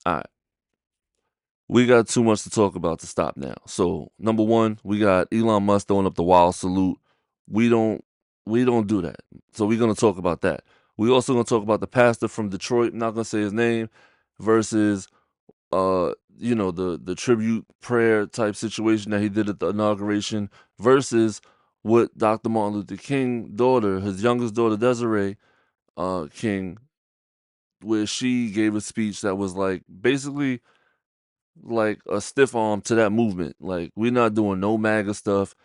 All right. We got too much to talk about to stop now. So, number one, we got Elon Musk throwing up the wild salute. We don't we don't do that. So we're gonna talk about that. We also gonna talk about the pastor from Detroit, I'm not gonna say his name, versus the tribute prayer type situation that he did at the inauguration versus what Dr. Martin Luther King daughter, his youngest daughter Desiree King, where she gave a speech that was like basically like a stiff arm to that movement. Like we're not doing no MAGA stuff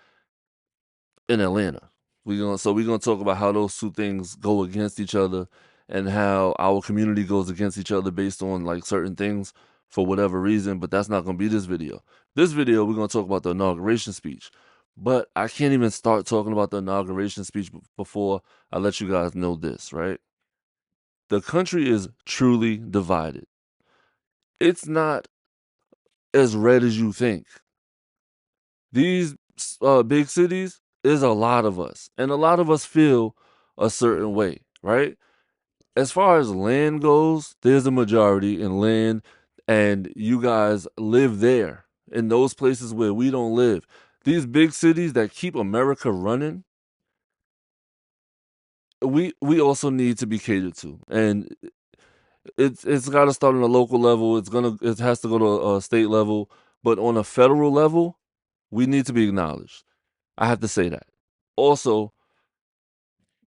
in Atlanta. We're gonna talk about how those two things go against each other and how our community goes against each other based on like certain things for whatever reason, but that's not gonna be this video. This video we're gonna talk about the inauguration speech. But I can't even start talking about the inauguration speech before I let you guys know this, right? The country is truly divided. It's not as red as you think. These big cities is a lot of us, and a lot of us feel a certain way, right? As far as land goes, there's a majority in land, and you guys live there in those places where we don't live. These big cities that keep America running, we also need to be catered to, and it's got to start on a local level. It has to go to a state level, but on a federal level, we need to be acknowledged. I have to say that. Also,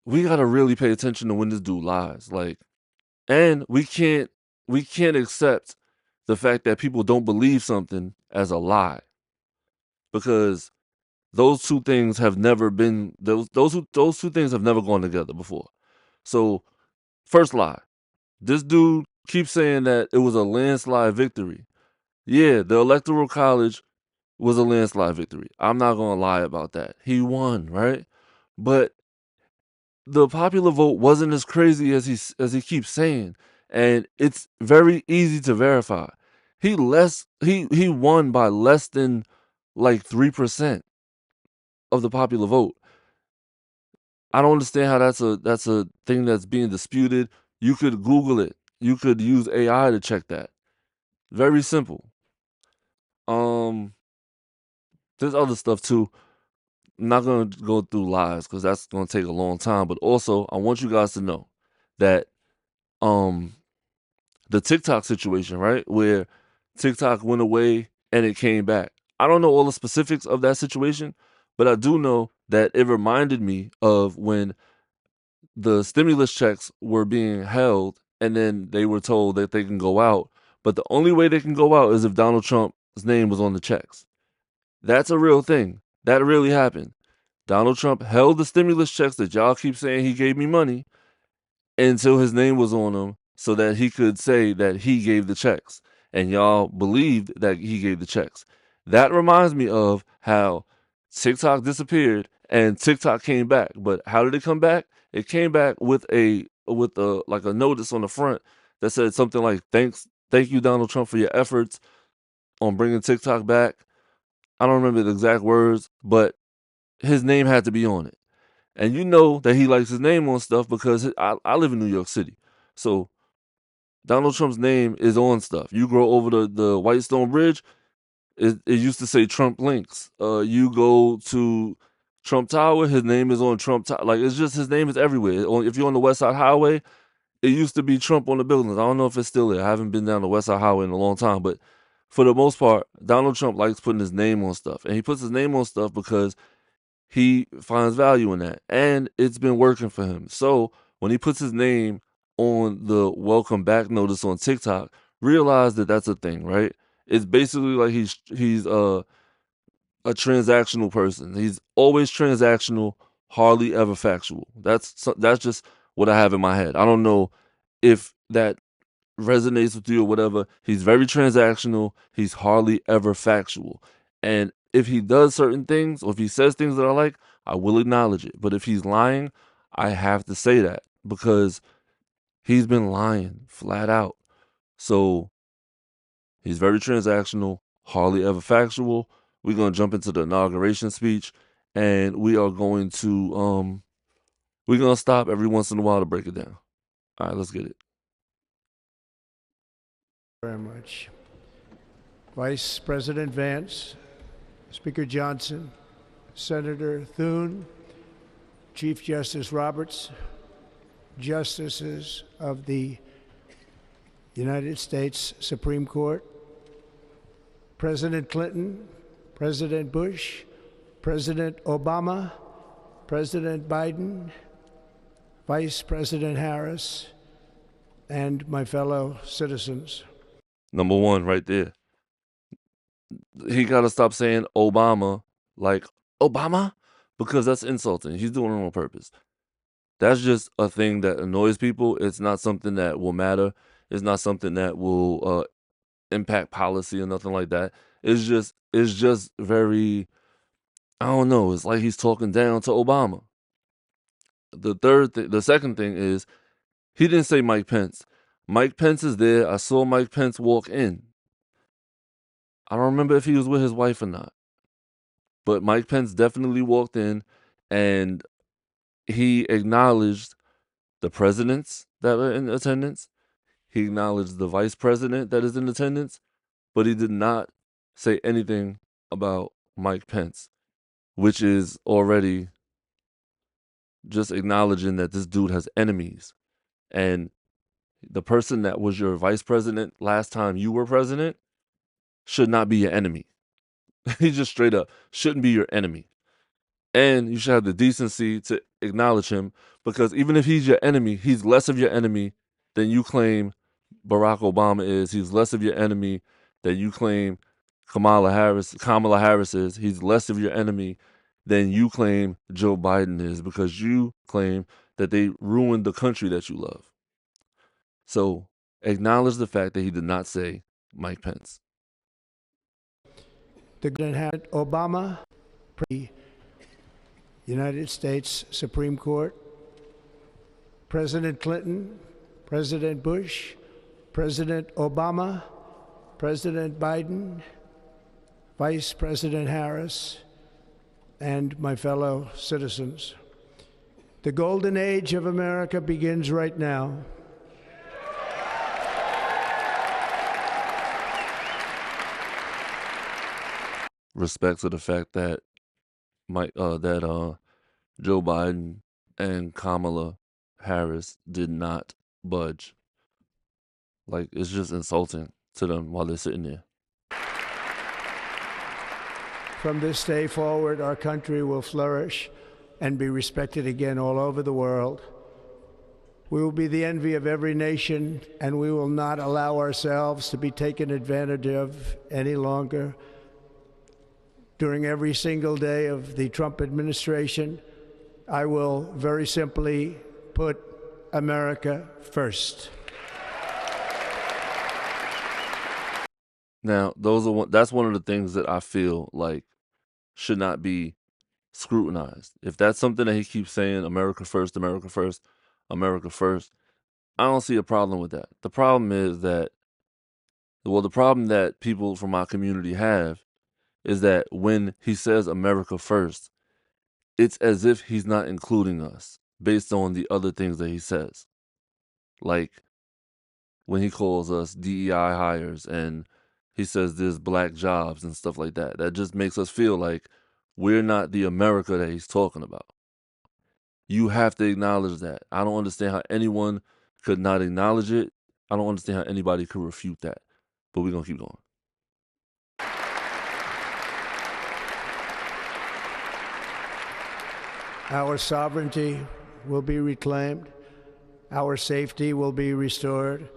we gotta really pay attention to when this dude lies. Like, and we can't accept the fact that people don't believe something as a lie because those two things have never been those two things have never gone together before. So, first lie. This dude keeps saying that it was a landslide victory. Yeah, the electoral college was a landslide victory. I'm not gonna lie about that. He won, right? But the popular vote wasn't as crazy as he keeps saying, and it's very easy to verify. He won by less than like 3% of the popular vote. I don't understand how that's a thing that's being disputed. You could Google it. You could use AI to check that. Very simple. Um, there's other stuff too. I'm not gonna go through lies because that's gonna take a long time. But also, I want you guys to know that um the TikTok situation, right? Where TikTok went away and it came back. I don't know all the specifics of that situation, but I do know that it reminded me of when the stimulus checks were being held and then they were told that they can go out. But the only way they can go out is if Donald Trump's name was on the checks. That's a real thing. That really happened. Donald Trump held the stimulus checks that y'all keep saying he gave me money until his name was on them so that he could say that he gave the checks. And y'all believed that he gave the checks. That reminds me of how TikTok disappeared and TikTok came back. But how did it come back? It came back with a like a notice on the front that said something like thank you Donald Trump for your efforts on bringing TikTok back. I don't remember the exact words, but his name had to be on it. And you know that he likes his name on stuff because I live in New York City. So Donald Trump's name is on stuff. You go over the White Stone Bridge, it used to say Trump Links. You go to Trump Tower, his name is on Trump Tower. Like, it's just his name is everywhere. If you're on the West Side Highway, it used to be Trump on the buildings. I don't know if it's still there. I haven't been down the West Side Highway in a long time, but for the most part, Donald Trump likes putting his name on stuff. And he puts his name on stuff because he finds value in that. And it's been working for him. So when he puts his name on the welcome back notice on TikTok, realize that that's a thing, right? It's basically like he's a transactional person. He's always transactional, hardly ever factual. That's just what I have in my head. I don't know if that resonates with you or whatever. He's very transactional. He's hardly ever factual. And if he does certain things or if he says things that I like, I will acknowledge it. But if he's lying, I have to say that because he's been lying flat out. So he's very transactional, hardly ever factual. We're gonna jump into the inauguration speech and we're gonna stop every once in a while to break it down. All right, let's get it. Very much. Vice President Vance, Speaker Johnson, Senator Thune, Chief Justice Roberts, Justices of the United States Supreme Court, President Clinton, President Bush, President Obama, President Biden, Vice President Harris, and my fellow citizens. Number one, right there. He got to stop saying Obama like Obama because that's insulting. He's doing it on purpose. That's just a thing that annoys people. It's not something that will matter. It's not something that will impact policy or nothing like that. It's just very, I don't know. It's like he's talking down to Obama. The second thing is he didn't say Mike Pence. Mike Pence is there. I saw Mike Pence walk in. I don't remember if he was with his wife or not, but Mike Pence definitely walked in and he acknowledged the presidents that were in attendance. He acknowledged the vice president that is in attendance, but he did not say anything about Mike Pence, which is already just acknowledging that this dude has enemies. And the person that was your vice president last time you were president should not be your enemy. He just straight up shouldn't be your enemy. And you should have the decency to acknowledge him, because even if he's your enemy, he's less of your enemy than you claim Barack Obama is. He's less of your enemy than you claim Kamala Harris is. He's less of your enemy than you claim Joe Biden is, because you claim that they ruined the country that you love. So acknowledge the fact that he did not say Mike Pence. The President had Obama, the United States Supreme Court, President Clinton, President Bush, President Obama, President Biden, Vice President Harris, and my fellow citizens. The golden age of America begins right now. Respect to the fact that Joe Biden and Kamala Harris did not budge. Like, it's just insulting to them while they're sitting there. From this day forward, our country will flourish and be respected again all over the world. We will be the envy of every nation, and we will not allow ourselves to be taken advantage of any longer. During every single day of the Trump administration, I will very simply put America first. Now, that's one of the things that I feel like should not be scrutinized. If that's something that he keeps saying, America first, America first, America first, I don't see a problem with that. The problem is that, the problem that people from my community have is that when he says America first, it's as if he's not including us based on the other things that he says. Like when he calls us DEI hires and he says there's black jobs and stuff like that. That just makes us feel like we're not the America that he's talking about. You have to acknowledge that. I don't understand how anyone could not acknowledge it. I don't understand how anybody could refute that. But we're going to keep going. Our sovereignty will be reclaimed. Our safety will be restored.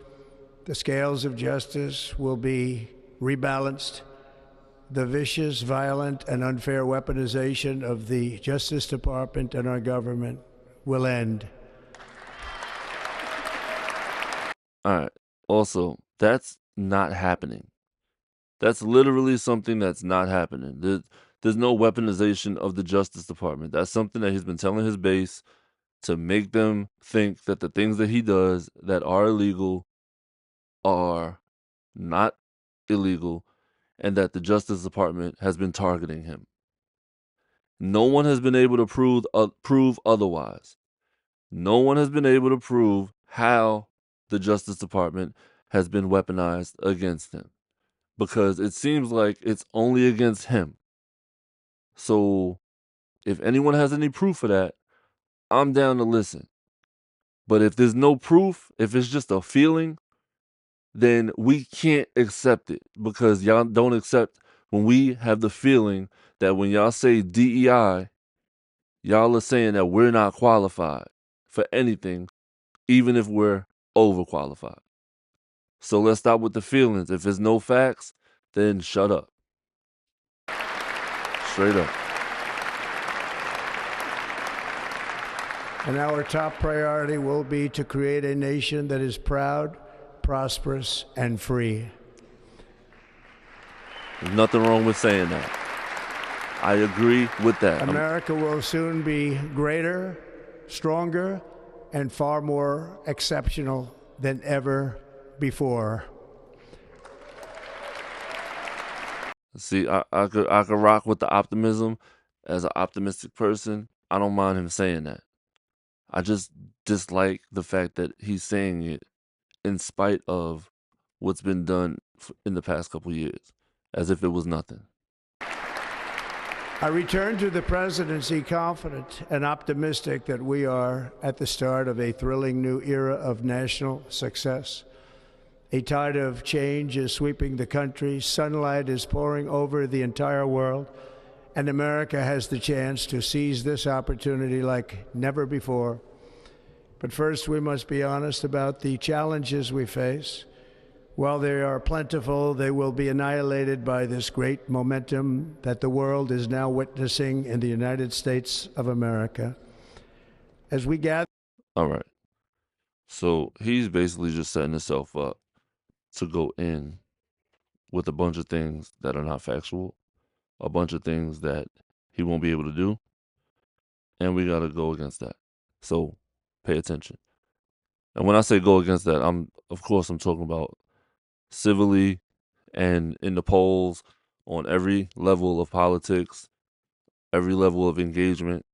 The scales of justice will be rebalanced. The vicious, violent, and unfair weaponization of the Justice Department and our government will end. All right. Also, that's not happening. That's literally something that's not happening. There's no weaponization of the Justice Department. That's something that he's been telling his base to make them think that the things that he does that are illegal are not illegal, and that the Justice Department has been targeting him. No one has been able to prove otherwise. No one has been able to prove how the Justice Department has been weaponized against him, because it seems like it's only against him. So if anyone has any proof of that, I'm down to listen. But if there's no proof, if it's just a feeling, then we can't accept it, because y'all don't accept when we have the feeling that when y'all say DEI, y'all are saying that we're not qualified for anything, even if we're overqualified. So let's stop with the feelings. If there's no facts, then shut up. Straight up. And our top priority will be to create a nation that is proud, prosperous, and free. There's nothing wrong with saying that. I agree with that. America will soon be greater, stronger, and far more exceptional than ever before. See, I could rock with the optimism. As an optimistic person, I don't mind him saying that. I just dislike the fact that he's saying it in spite of what's been done in the past couple years, as if it was nothing. I return to the presidency confident and optimistic that we are at the start of a thrilling new era of national success. A tide of change is sweeping the country, sunlight is pouring over the entire world, and America has the chance to seize this opportunity like never before. But first, we must be honest about the challenges we face. While they are plentiful, they will be annihilated by this great momentum that the world is now witnessing in the United States of America. As we gather... All right. So he's basically just setting himself up to go in with a bunch of things that are not factual, a bunch of things that he won't be able to do, and we got to go against that. So pay attention. And when I say go against that, I'm talking about civilly and in the polls, on every level of politics, every level of engagement.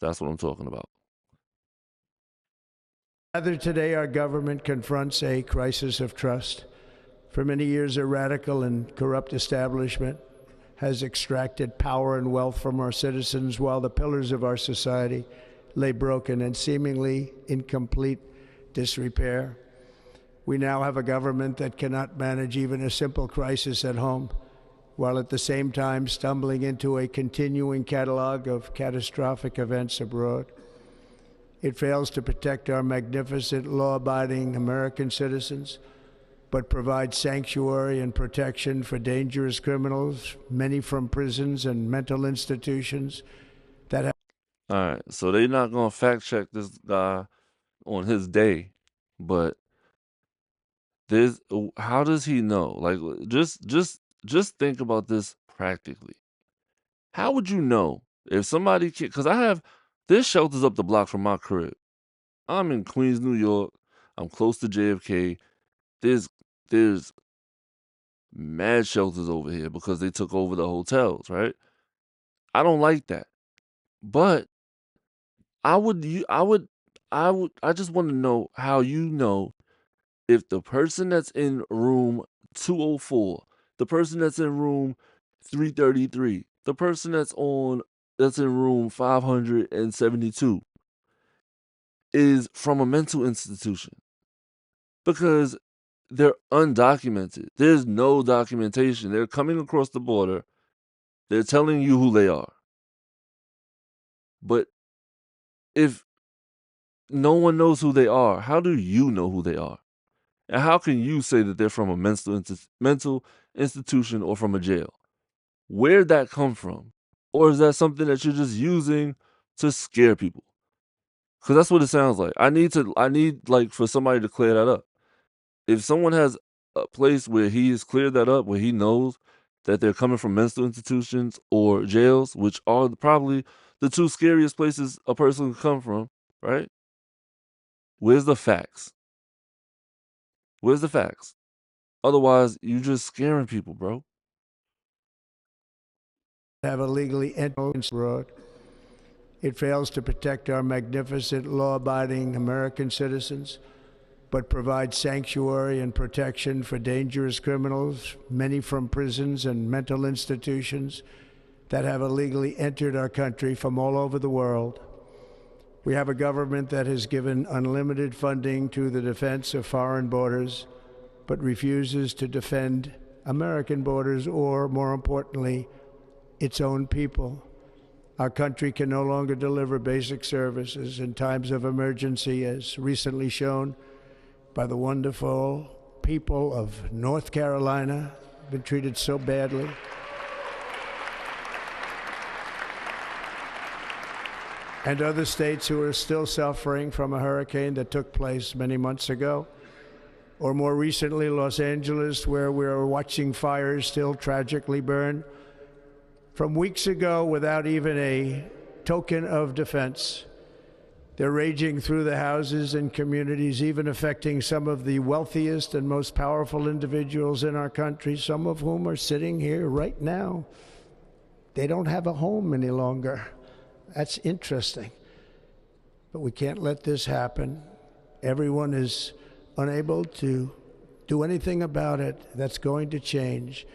That's what I'm talking about. Today, our government confronts a crisis of trust. For many years, a radical and corrupt establishment has extracted power and wealth from our citizens, while the pillars of our society lay broken and seemingly in complete disrepair. We now have a government that cannot manage even a simple crisis at home, while at the same time stumbling into a continuing catalog of catastrophic events abroad. It fails to protect our magnificent, law-abiding American citizens, but provides sanctuary and protection for dangerous criminals, many from prisons and mental institutions that have... All right, so they're not going to fact check this guy on his day, but how does he know? Like, just think about this practically. How would you know if somebody can? Because there's shelters up the block from my crib. I'm in Queens, New York. I'm close to JFK. There's mad shelters over here because they took over the hotels, right? I don't like that, but I just want to know how you know if the person that's in room 204, the person that's in room 333, the person that's in room 572 is from a mental institution, because they're undocumented. There's no documentation. They're coming across the border. They're telling you who they are. But if no one knows who they are, how do you know who they are? And how can you say that they're from a mental institution or from a jail? Where'd that come from? Or is that something that you're just using to scare people? Because that's what it sounds like. I need like for somebody to clear that up. If someone has a place where he has cleared that up, where he knows that they're coming from mental institutions or jails, which are probably the two scariest places a person can come from, right? Where's the facts? Where's the facts? Otherwise, you're just scaring people, bro. Have illegally entered abroad. It fails to protect our magnificent, law-abiding American citizens, but provide sanctuary and protection for dangerous criminals, many from prisons and mental institutions that have illegally entered our country from all over the world. We have a government that has given unlimited funding to the defense of foreign borders, but refuses to defend American borders or, more importantly, its own people. Our country can no longer deliver basic services in times of emergency, as recently shown by the wonderful people of North Carolina, been treated so badly. And other states who are still suffering from a hurricane that took place many months ago. Or more recently, Los Angeles, where we are watching fires still tragically burn from weeks ago without even a token of defense. They're raging through the houses and communities, even affecting some of the wealthiest and most powerful individuals in our country, some of whom are sitting here right now. They don't have a home any longer. That's interesting. But we can't let this happen. Everyone is unable to do anything about it. That's going to change.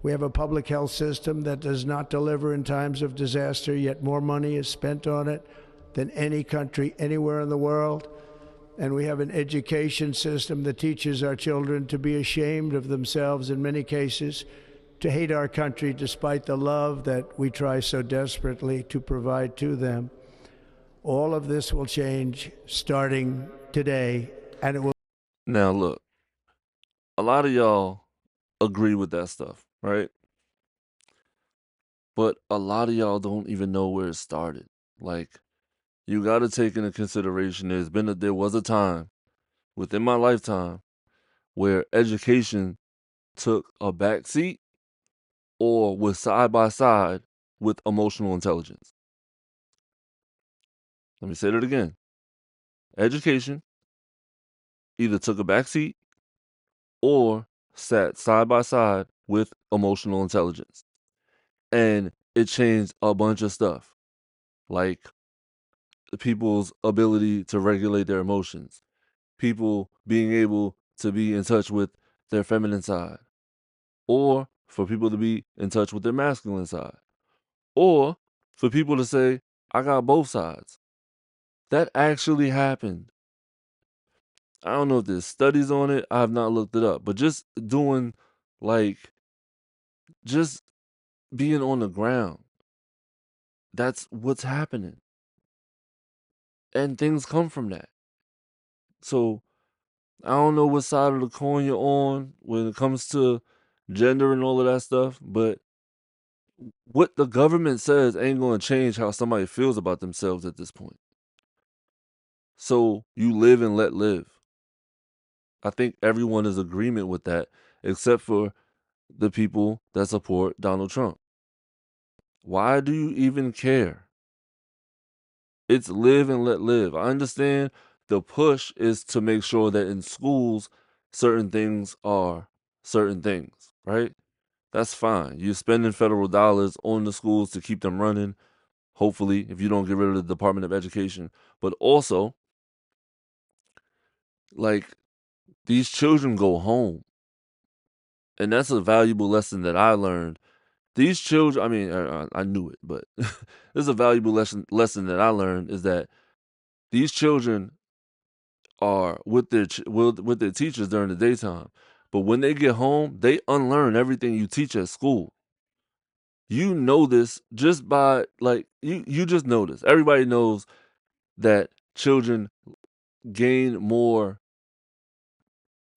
We have a public health system that does not deliver in times of disaster, yet more money is spent on it than any country anywhere in the world. And we have an education system that teaches our children to be ashamed of themselves in many cases, to hate our country despite the love that we try so desperately to provide to them. All of this will change starting today, and it will. Now, look, a lot of y'all agree with that stuff, right? But a lot of y'all don't even know where it started. Like, you got to take into consideration there was a time within my lifetime where education took a back seat or was side by side with emotional intelligence. Let me say that again. Education either took a back seat or sat side by side with emotional intelligence. And it changed a bunch of stuff, like people's ability to regulate their emotions, people being able to be in touch with their feminine side, or for people to be in touch with their masculine side, or for people to say, I got both sides. That actually happened. I don't know if there's studies on it. I have not looked it up, but just doing just being on the ground, that's what's happening. And things come from that. So I don't know what side of the coin you're on when it comes to gender and all of that stuff, but what the government says ain't going to change how somebody feels about themselves at this point. So you live and let live. I think everyone is agreement with that, except for the people that support Donald Trump. Why do you even care? It's live and let live. I understand the push is to make sure that in schools, certain things are certain things, right? That's fine. You're spending federal dollars on the schools to keep them running, hopefully, if you don't get rid of the Department of Education. But also, like, these children go home. And that's a valuable lesson that I learned. These children, I mean, I knew it, but this is a valuable lesson that I learned is that these children are with their teachers during the daytime. But when they get home, they unlearn everything you teach at school. You know this just by you just know this. Everybody knows that children gain more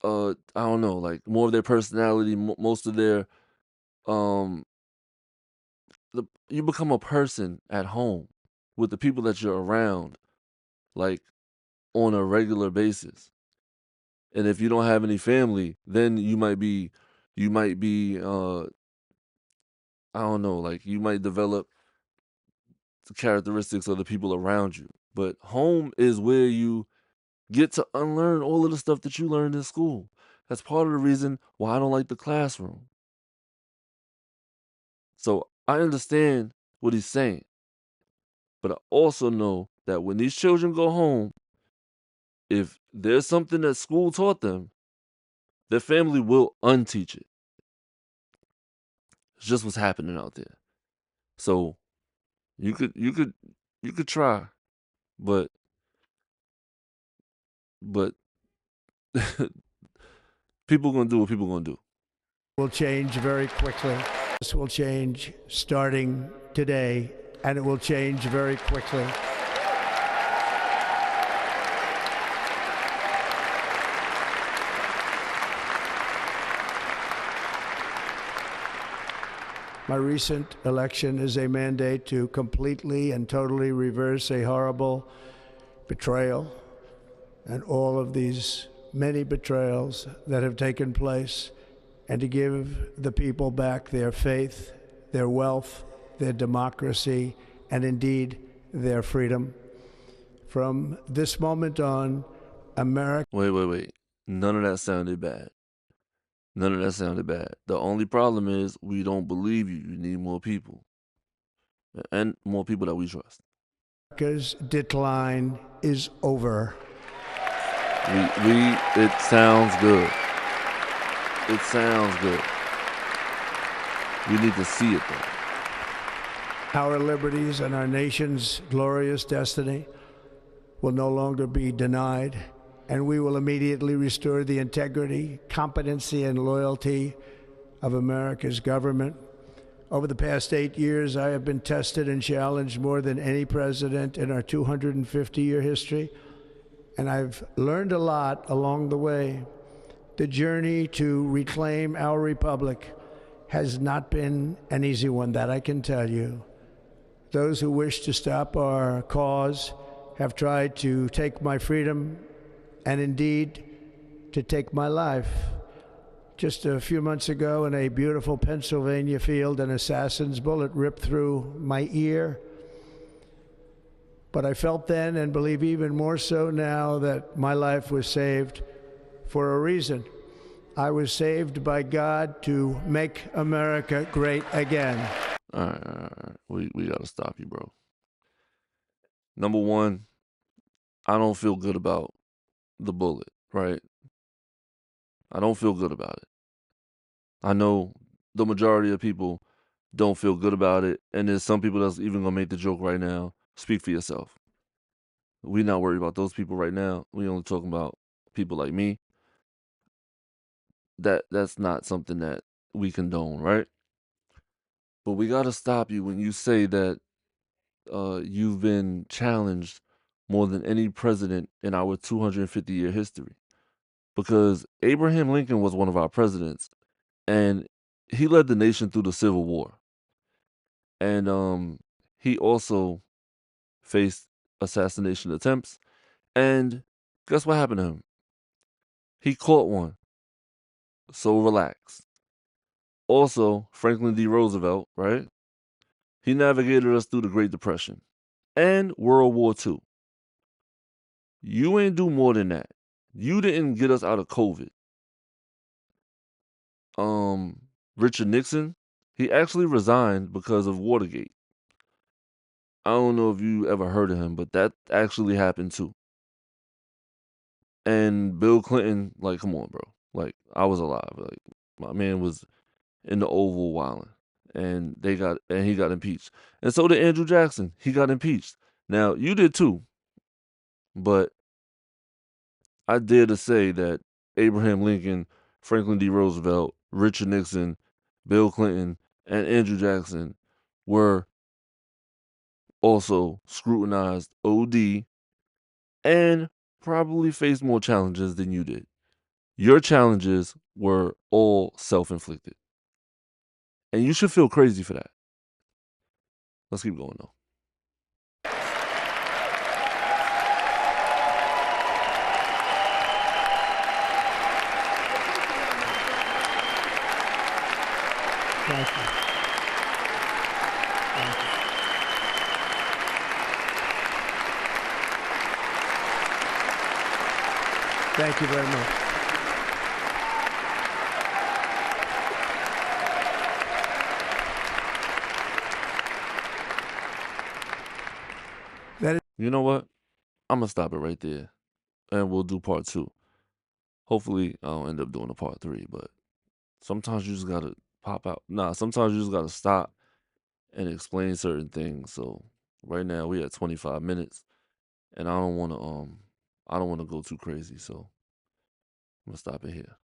I don't know, like more of their personality, most of their um you become a person at home with the people that you're around, like on a regular basis. And if you don't have any family, then you might be I don't know, like you might develop the characteristics of the people around you. But home is where you get to unlearn all of the stuff that you learned in school. That's part of the reason why I don't like the classroom. So I understand what he's saying. But I also know that when these children go home, if there's something that school taught them, their family will unteach it. It's just what's happening out there. So you could try, but but people gonna do what people gonna do. Will change very quickly. This will change starting today, and it will change very quickly. My recent election is a mandate to completely and totally reverse a horrible betrayal and all of these many betrayals that have taken place, and to give the people back their faith, their wealth, their democracy, and indeed their freedom. From this moment on, America. Wait. None of that sounded bad. None of that sounded bad. The only problem is we don't believe you. You need more people. And more people that we trust. America's decline is over. It sounds good. It sounds good. We need to see it though. Our liberties and our nation's glorious destiny will no longer be denied, and we will immediately restore the integrity, competency, and loyalty of America's government. Over the past 8 years, I have been tested and challenged more than any president in our 250-year history, and I've learned a lot along the way. The journey to reclaim our republic has not been an easy one, that I can tell you. Those who wish to stop our cause have tried to take my freedom and indeed to take my life. Just a few months ago in a beautiful Pennsylvania field, an assassin's bullet ripped through my ear. But I felt then, and believe even more so now, that my life was saved for a reason. I was saved by God to make America great again. All right. We gotta stop you, bro. Number one, I don't feel good about the bullet, right? I don't feel good about it. I know the majority of people don't feel good about it, and there's some people that's even gonna make the joke right now. Speak for yourself. We're not worried about those people right now. We only talking about people like me. That's not something that we condone, right? But we gotta stop you when you say that you've been challenged more than any president in our 250-year history. Because Abraham Lincoln was one of our presidents, and he led the nation through the Civil War. And he also faced assassination attempts. And guess what happened to him? He caught one. So relax. Also, Franklin D. Roosevelt, right? He navigated us through the Great Depression and World War II. You ain't do more than that. You didn't get us out of COVID. Richard Nixon, he actually resigned because of Watergate. I don't know if you ever heard of him, but that actually happened too. And Bill Clinton, like, come on, bro. Like, I was alive. Like, my man was in the Oval wilding, and he got impeached. And so did Andrew Jackson. He got impeached. Now, you did too, but I dare to say that Abraham Lincoln, Franklin D. Roosevelt, Richard Nixon, Bill Clinton, and Andrew Jackson were also scrutinized OD and probably faced more challenges than you did. Your challenges were all self-inflicted. And you should feel crazy for that. Let's keep going, though. Thank you. Thank you. Thank you very much. You know what? I'm going to stop it right there. and we'll do part 2. Hopefully, I'll end up doing a part 3, but sometimes you just gotta pop out. Nah, sometimes you just gotta stop and explain certain things. So right now we at 25 minutes, and I don't wanna go too crazy. So I'm gonna stop it here.